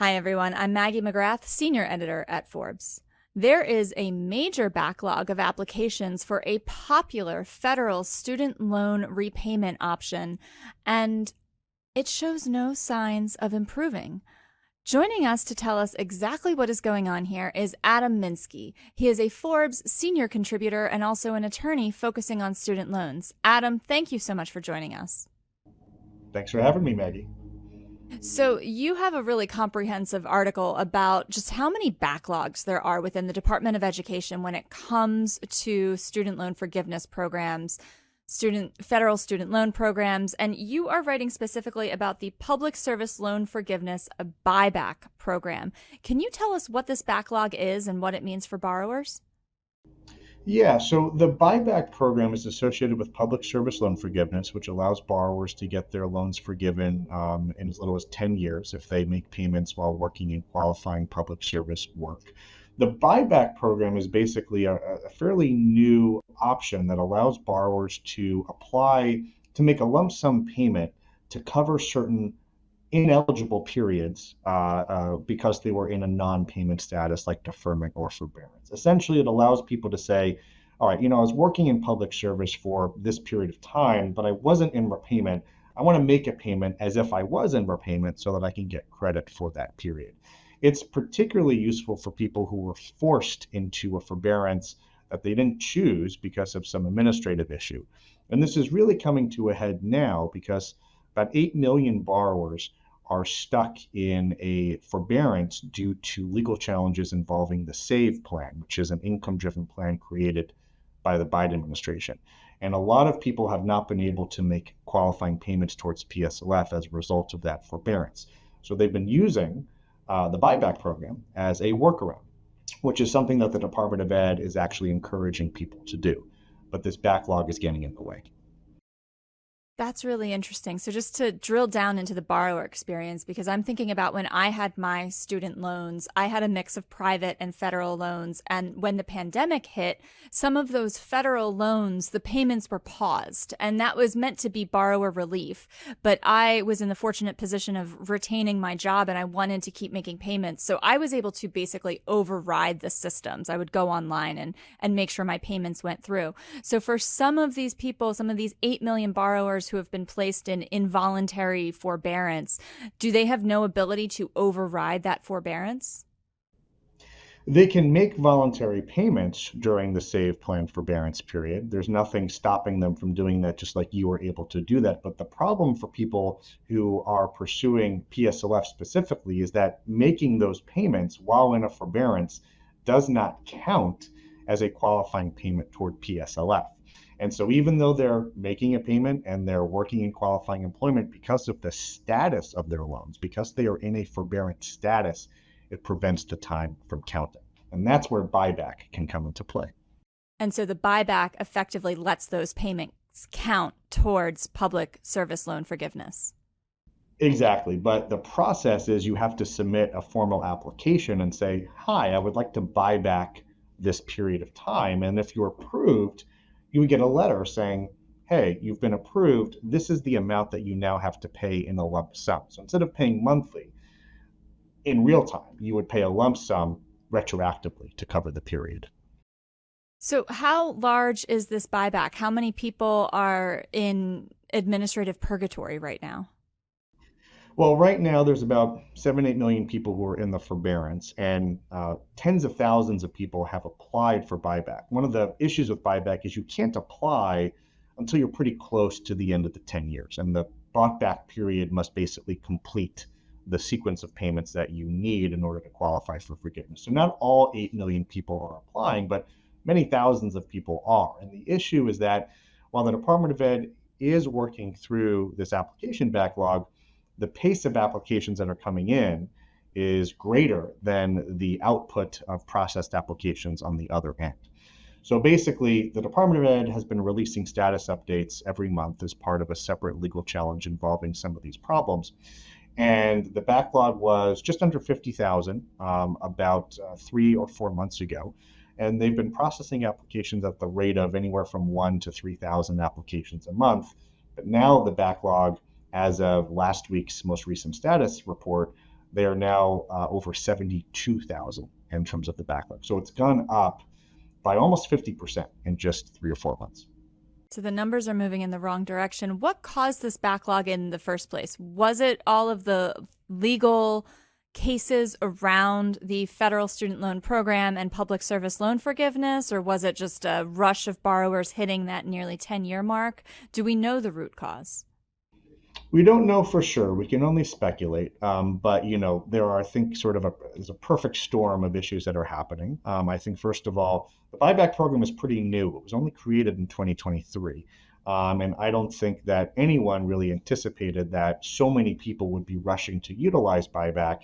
Hi, everyone. I'm Maggie McGrath, Senior Editor at Forbes. There is a major backlog of applications for a popular federal student loan repayment option, and it shows no signs of improving. Joining us to tell us exactly what is going on here is Adam Minsky. He is a Forbes senior contributor and also an attorney focusing on student loans. Adam, thank you so much for joining us. Thanks for having me, Maggie. So, you have a really comprehensive article about just how many backlogs there are within the Department of Education when it comes to student loan forgiveness programs, federal student loan programs, and you are writing specifically about the Public Service Loan Forgiveness Buyback Program. Can you tell us what this backlog is and what it means for borrowers? Yeah, so the buyback program is associated with public service loan forgiveness, which allows borrowers to get their loans forgiven in as little as 10 years if they make payments while working in qualifying public service work. The buyback program is basically a fairly new option that allows borrowers to apply to make a lump sum payment to cover certain ineligible periods because they were in a non-payment status like deferment or forbearance. Essentially, it allows people to say, all right, I was working in public service for this period of time, but I wasn't in repayment. I want to make a payment as if I was in repayment so that I can get credit for that period. It's particularly useful for people who were forced into a forbearance that they didn't choose because of some administrative issue. And this is really coming to a head now because about 8 million borrowers are stuck in a forbearance due to legal challenges involving the SAVE plan, which is an income-driven plan created by the Biden administration. And a lot of people have not been able to make qualifying payments towards PSLF as a result of that forbearance. So they've been using the buyback program as a workaround, which is something that the Department of Ed is actually encouraging people to do. But this backlog is getting in the way. That's really interesting. So just to drill down into the borrower experience, because I'm thinking about when I had my student loans, I had a mix of private and federal loans. And when the pandemic hit, some of those federal loans, the payments were paused, and that was meant to be borrower relief. But I was in the fortunate position of retaining my job and I wanted to keep making payments. So I was able to basically override the systems. I would go online and make sure my payments went through. So for some of these people, some of these 8 million borrowers who have been placed in involuntary forbearance, do they have no ability to override that forbearance? They can make voluntary payments during the SAVE plan forbearance period. There's nothing stopping them from doing that, just like you were able to do that. But the problem for people who are pursuing PSLF specifically is that making those payments while in a forbearance does not count as a qualifying payment toward PSLF. And so even though they're making a payment and they're working in qualifying employment, because of the status of their loans, because they are in a forbearance status, it prevents the time from counting. And that's where buyback can come into play. And so the buyback effectively lets those payments count towards public service loan forgiveness. Exactly. But the process is you have to submit a formal application and say, hi, I would like to buy back this period of time. And if you're approved, you would get a letter saying, hey, you've been approved. This is the amount that you now have to pay in a lump sum. So instead of paying monthly, in real time, you would pay a lump sum retroactively to cover the period. So how large is this buyback? How many people are in administrative purgatory right now? Well, right now there's about 7, 8 million people who are in the forbearance, and tens of thousands of people have applied for buyback. One of the issues with buyback is you can't apply until you're pretty close to the end of the 10 years, and the bought back period must basically complete the sequence of payments that you need in order to qualify for forgiveness. So not all 8 million people are applying, but many thousands of people are. And the issue is that while the Department of Ed is working through this application backlog, the pace of applications that are coming in is greater than the output of processed applications on the other end. So basically, the Department of Ed has been releasing status updates every month as part of a separate legal challenge involving some of these problems. And the backlog was just under 50,000 about 3 or 4 months ago. And they've been processing applications at the rate of anywhere from 1 to 3,000 applications a month. But now the backlog, as of last week's most recent status report, They are now over 72,000 in terms of the backlog. So it's gone up by almost 50% in just 3 or 4 months. So the numbers are moving in the wrong direction. What caused this backlog in the first place? Was it all of the legal cases around the federal student loan program and public service loan forgiveness, or was it just a rush of borrowers hitting that nearly 10-year mark? Do we know the root cause? We don't know for sure. We can only speculate. But there are, I think, there's a perfect storm of issues that are happening. I think first of all, the buyback program is pretty new. It was only created in 2023. And I don't think that anyone really anticipated that so many people would be rushing to utilize buyback,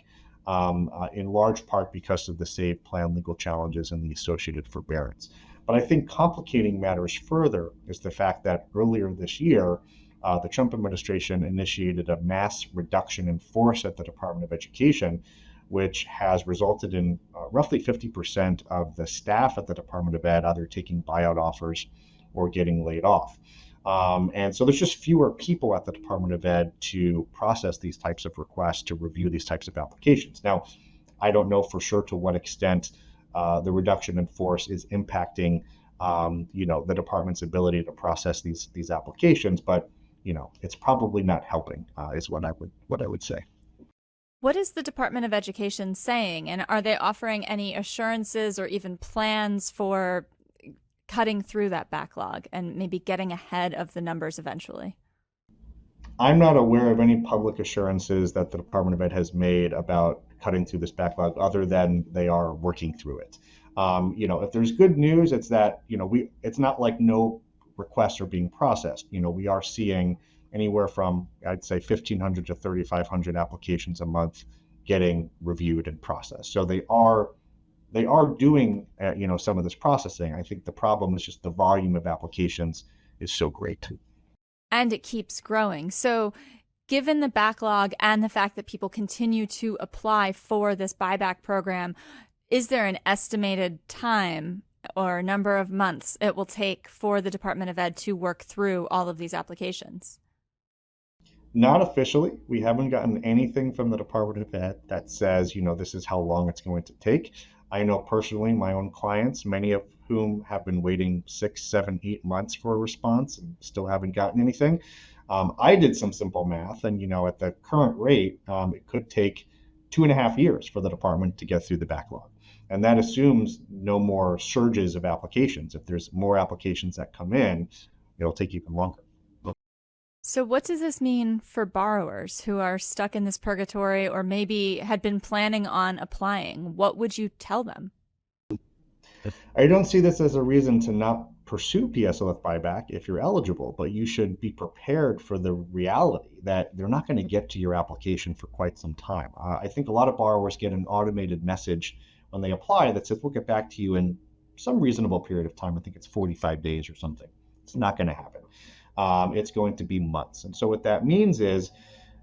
in large part because of the Save Plan legal challenges and the associated forbearance. But I think complicating matters further is the fact that earlier this year, the Trump administration initiated a mass reduction in force at the Department of Education, which has resulted in roughly 50% of the staff at the Department of Ed either taking buyout offers or getting laid off. And so there's just fewer people at the Department of Ed to process these types of requests, to review these types of applications. Now, I don't know for sure to what extent the reduction in force is impacting, the department's ability to process these applications, but it's probably not helping, is what I would say. What is the Department of Education saying? And are they offering any assurances or even plans for cutting through that backlog and maybe getting ahead of the numbers eventually? I'm not aware of any public assurances that the Department of Ed has made about cutting through this backlog, other than they are working through it. If there's good news, it's that it's not like no requests are being processed. We are seeing anywhere from, I'd say, 1,500 to 3,500 applications a month getting reviewed and processed. So they are doing some of this processing. I think the problem is just the volume of applications is so great. And it keeps growing. So, given the backlog and the fact that people continue to apply for this buyback program, is there an estimated time or number of months it will take for the Department of Ed to work through all of these applications? Not officially. We haven't gotten anything from the Department of Ed that says, this is how long it's going to take. I know personally my own clients, many of whom have been waiting 6, 7, 8 months for a response and still haven't gotten anything. I did some simple math, and at the current rate, it could take 2.5 years for the department to get through the backlog. And that assumes no more surges of applications. If there's more applications that come in, it'll take even longer. So, what does this mean for borrowers who are stuck in this purgatory or maybe had been planning on applying? What would you tell them? I don't see this as a reason to not pursue PSLF buyback if you're eligible, but you should be prepared for the reality that they're not going to get to your application for quite some time. I think a lot of borrowers get an automated message when they apply that says, we'll get back to you in some reasonable period of time. I think it's 45 days or something. It's not going to happen. It's going to be months. And so what that means is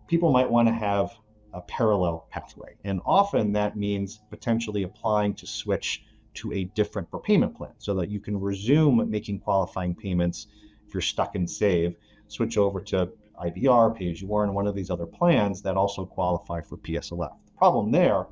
people might want to have a parallel pathway. And often that means potentially applying to switch to a different repayment plan so that you can resume making qualifying payments if you're stuck in Save, switch over to IDR, Pay As You Earn, one of these other plans that also qualify for PSLF. The problem there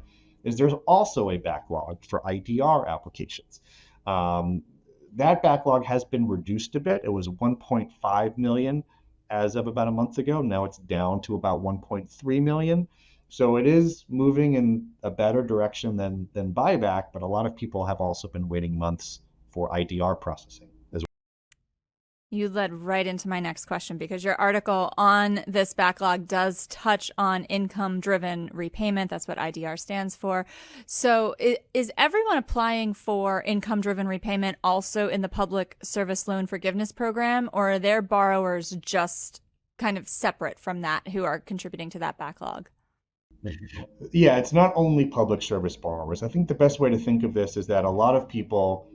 is there's also a backlog for IDR applications. That backlog has been reduced a bit. It was 1.5 million as of about a month ago. Now it's down to about 1.3 million. So it is moving in a better direction than buyback, but a lot of people have also been waiting months for IDR processing as well. You led right into my next question because your article on this backlog does touch on income-driven repayment. That's what IDR stands for. So is everyone applying for income-driven repayment also in the public service loan forgiveness program, or are their borrowers just kind of separate from that who are contributing to that backlog? Yeah, it's not only public service borrowers. I think the best way to think of this is that a lot of people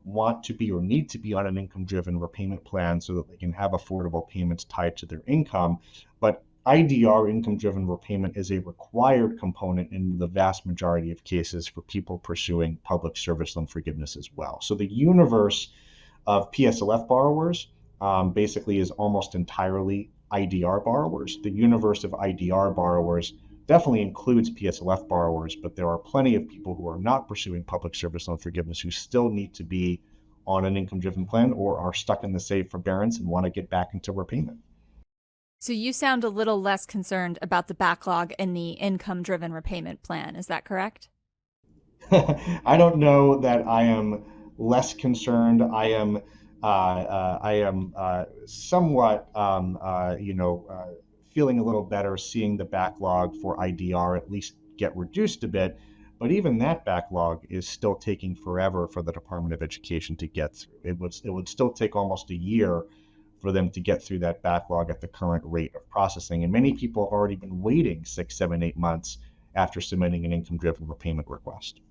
want to be or need to be on an income-driven repayment plan so that they can have affordable payments tied to their income. But IDR, income-driven repayment, is a required component in the vast majority of cases for people pursuing public service loan forgiveness as well. So the universe of PSLF borrowers basically is almost entirely IDR borrowers. The universe of IDR borrowers definitely includes PSLF borrowers, but there are plenty of people who are not pursuing public service loan forgiveness who still need to be on an income driven plan or are stuck in the save forbearance and want to get back into repayment. So you sound a little less concerned about the backlog in the income driven repayment plan. Is that correct? I don't know that I am less concerned. I am somewhat, feeling a little better seeing the backlog for IDR at least get reduced a bit. But even that backlog is still taking forever for the Department of Education to get through. It would still take almost a year for them to get through that backlog at the current rate of processing. And many people have already been waiting 6, 7, 8 months after submitting an income-driven repayment request.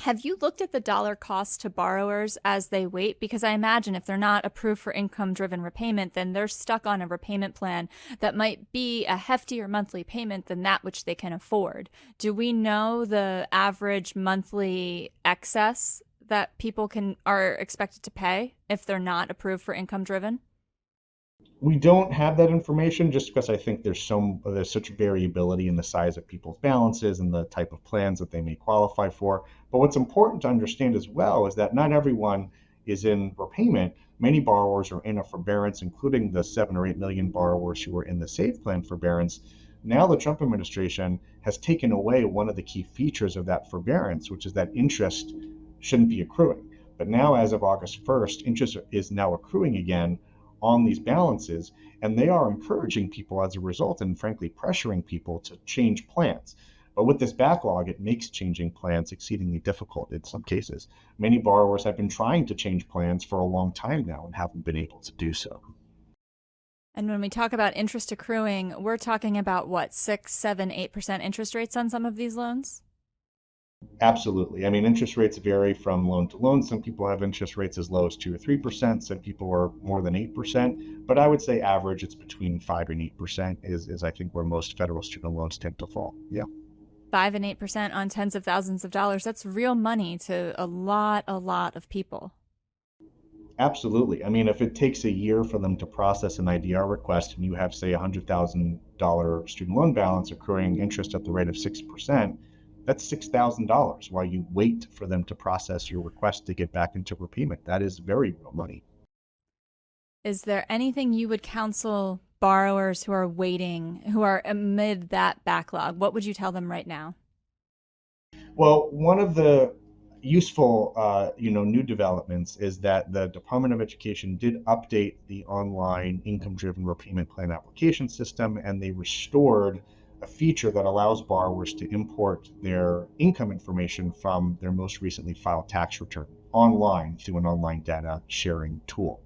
Have you looked at the dollar cost to borrowers as they wait? Because I imagine if they're not approved for income driven repayment, then they're stuck on a repayment plan that might be a heftier monthly payment than that which they can afford. Do we know the average monthly excess that people are expected to pay if they're not approved for income driven? We don't have that information just because I think there's such variability in the size of people's balances and the type of plans that they may qualify for. But what's important to understand as well is that not everyone is in repayment. Many borrowers are in a forbearance, including the 7 or 8 million borrowers who are in the SAVE plan forbearance. Now the Trump administration has taken away one of the key features of that forbearance, which is that interest shouldn't be accruing. But now, as of August 1st, interest is now accruing again on these balances, and they are encouraging people as a result and frankly pressuring people to change plans. But with this backlog, it makes changing plans exceedingly difficult in some cases. Many borrowers have been trying to change plans for a long time now and haven't been able to do so. And when we talk about interest accruing, we're talking about what, 6, 7, 8% interest rates on some of these loans? Absolutely. I mean, interest rates vary from loan to loan. Some people have interest rates as low as 2 or 3%. Some people are more than 8%. But I would say average, it's between 5 and 8% is I think where most federal student loans tend to fall. Yeah. 5 and 8% on tens of thousands of dollars. That's real money to a lot of people. Absolutely. I mean, if it takes a year for them to process an IDR request and you have, say, $100,000 student loan balance accruing interest at the rate of 6%, that's $6,000 while you wait for them to process your request to get back into repayment. That is very real money. Is there anything you would counsel borrowers who are waiting, who are amid that backlog? What would you tell them right now? Well, one of the useful, new developments is that the Department of Education did update the online income-driven repayment plan application system, and they restored a feature that allows borrowers to import their income information from their most recently filed tax return online through an online data sharing tool.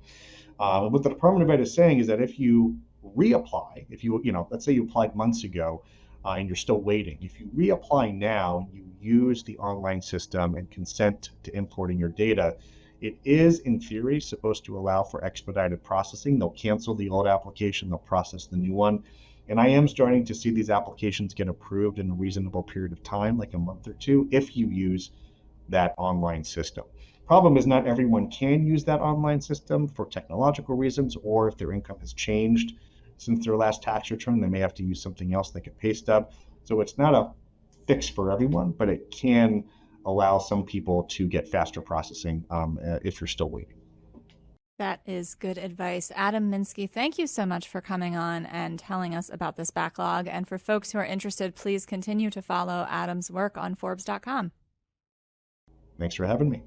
What the Department of Ed is saying is that if you reapply, if let's say you applied months ago and you're still waiting, if you reapply now, you use the online system and consent to importing your data, it is in theory supposed to allow for expedited processing. They'll cancel the old application, they'll process the new one. And I am starting to see these applications get approved in a reasonable period of time, like a month or two, if you use that online system. Problem is not everyone can use that online system for technological reasons, or if their income has changed since their last tax return, they may have to use something else like a pay stub. So it's not a fix for everyone, but it can allow some people to get faster processing if you're still waiting. That is good advice. Adam Minsky, thank you so much for coming on and telling us about this backlog. And for folks who are interested, please continue to follow Adam's work on Forbes.com. Thanks for having me.